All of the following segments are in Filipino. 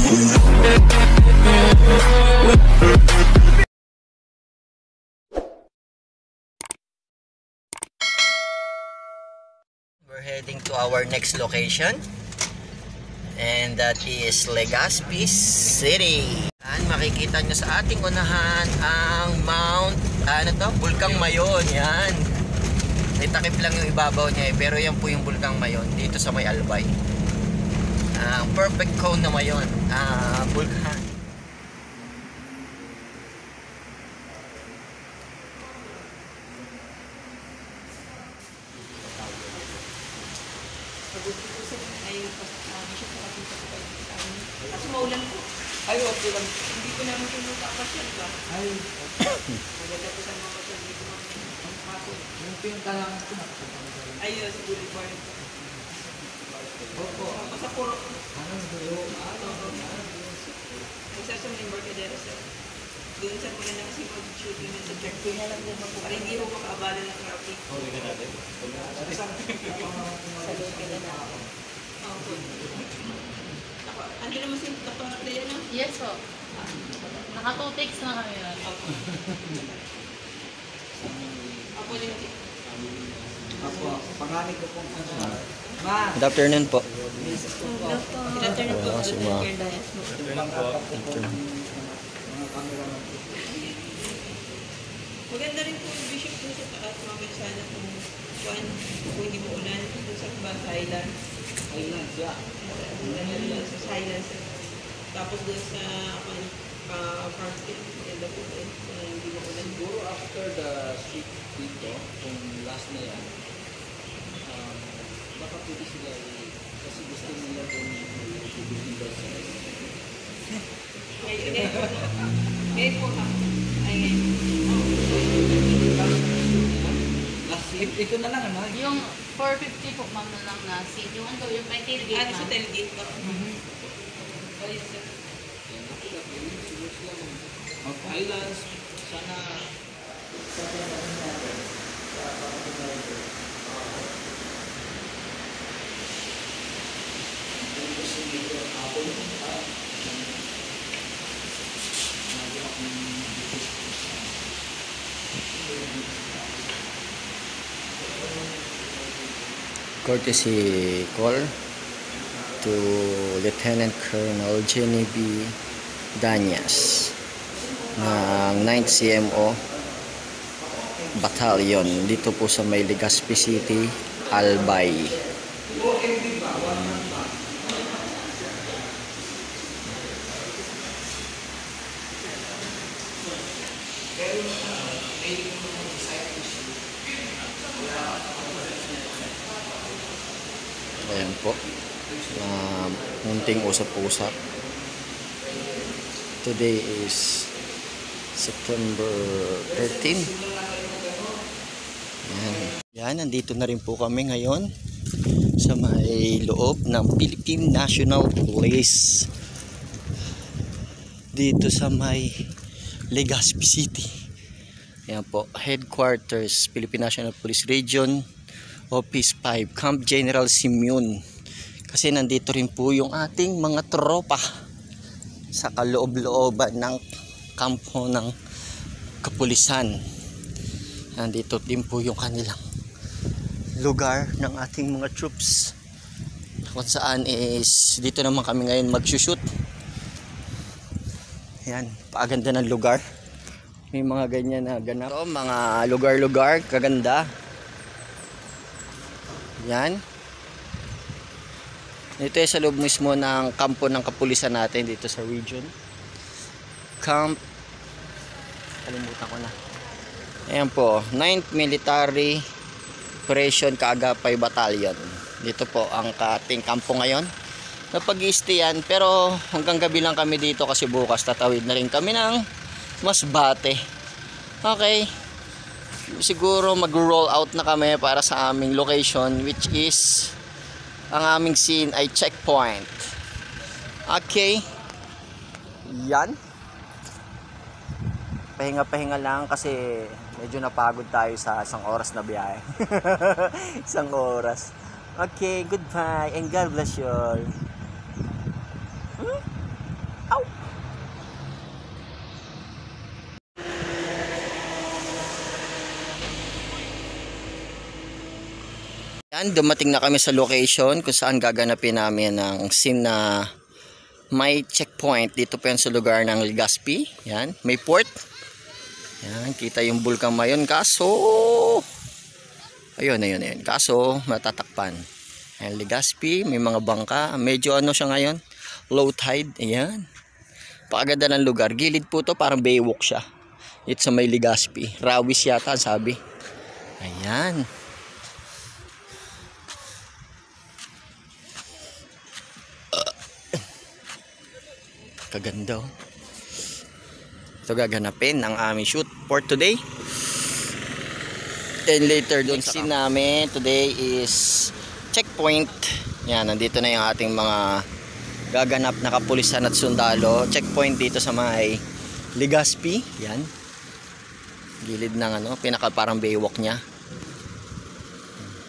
We're heading to our next location, and that is Legazpi City. Makikita nyo sa ating unahan ang Bulkang Mayon. Yan, may takip lang yung ibabaw niya pero yan po yung Bulkang Mayon dito sa may Albay. Perfect cone na Mayon, bulkan. Kasi maulan po. Ay, okay lang. Hindi ko naman pinuta ang pasyal ba? Ay. Maganda po sa mga pasyal. Hindi ko makapasok. Yung pinunta lang ito. Ay, sa Boulevard. Opo. Sa Puro. Isa sa mga Embarcadero, sir. Doon sa maganda kasi mag-shoot yun sa checkpoint na lang din po. Para hindi ko makaabala ng traffic. Okay ka natin? Sa loob ka na ako. Opo. Ano naman siya napangat na yan? Yes po. Naka 2 takes na kami yan. Apo din. Apo, pangalan ko pong Good afternoon po. Good afternoon po. Si Ma. Maganda rin po yung bishop dun sa taas. Mamaya sana kung hindi mo ulan dun sa Highland. Highland siya. Sa Highlands. Tapos dun sa Parkfield. Maganda po rin. Hindi mo ulan. Siguro after the street dito, kung last na yan, baka pwede sila kasi gusto nila kung i-building daw sa Ngayon po ha. ito na lang ano? Yung 450 po ma'am na lang na seat. Yung ano, yung may tailgate Sa ma'am. tailgate po. Ayun sir. Highlands, sana Courtesy call to Lieutenant Colonel Jenny B. Danyas ng 9th CMO Battalion dito po sa may Legazpi City, Albay. Ayan po, munting usap-usap. Today is September 13. Yan, nandito na rin po kami ngayon sa may loob ng Philippine National Police dito sa may Legazpi City. Yan po, headquarters Philippine National Police Region Office 5, Camp General Simeon. Kasi nandito rin po yung ating mga tropa sa kaloob-looban ng kampo ng kapulisan. Nandito din po yung kanilang lugar ng ating mga troops, kung saan is dito naman kami ngayon magsushoot. Yan, paaganda ng lugar. May mga ganyan na ganap. So, mga lugar-lugar kaganda. Yan. Ito ay sa loob mismo ng kampo ng kapulisan natin dito sa region. Camp, kalimutan ko na. Ayan po, 9th Military Operation Kaagapay Battalion. Dito po ang ating kampo ngayon. Napag-i-stayan pero hanggang gabi lang kami dito kasi bukas tatawid na rin kami ng Masbate. Okay. Siguro mag-roll out na kami para sa aming location, which is ang aming scene ay checkpoint. Okay. Yan. Pahinga-pahinga lang kasi medyo napagod tayo sa isang oras na biyahe. Isang oras. Okay, goodbye and God bless you all. Yan, dumating na kami sa location kung saan gaganapin namin ang scene na may checkpoint. Dito po yan sa lugar ng Legazpi. Yan, may port. Yan, kita yung Bulkang Mayon. Kaso, ayun. Kaso, matatakpan. Ayan, Legazpi, may mga bangka. Medyo ano siya ngayon? Low tide. Ayan. Pakaganda ng lugar. Gilid po to, parang baywalk siya. Ito sa may Legazpi. Rawis yata, sabi. Ayan. Kaganda oh. Ito gaganapin ang aming shoot for today. And later doon sa scene namin today is checkpoint. Yan, nandito na yung ating mga gaganap na kapulisan at sundalo. Checkpoint dito sa may Legazpi. Yan. Gilid ng ano, pinaka parang baywalk niya.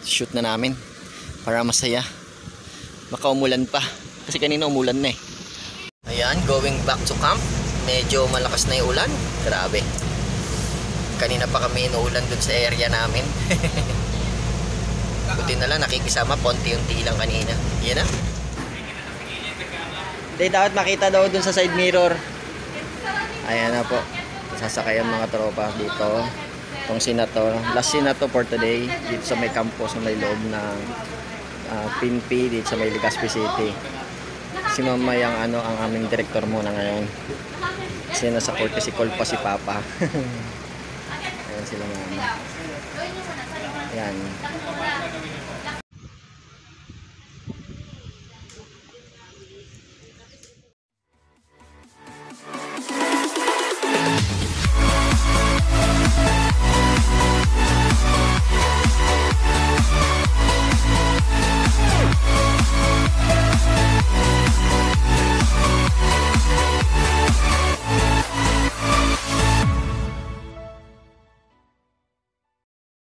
Shoot na namin para masaya. Baka umulan pa. Kasi kanina umulan na eh. Ayan, going back to camp. Medyo malakas na yung ulan. Grabe. Kanina pa kami inuulan dun sa area namin. Buti na lang nakikisama. Ponti-unti lang kanina. Yan na. Hindi, dapat makita daw dun sa side mirror. Ayan na po. Sasakayan mga tropa dito. Itong sinato. Last sinato for today. Dito sa may campus, sa may loob ng PNP. Dito sa may Legazpi City. Si mama yung ano, ang aming director muna ngayon. Kasi nasa courtesy call pa si Papa. Ayan sila mama. Ayan.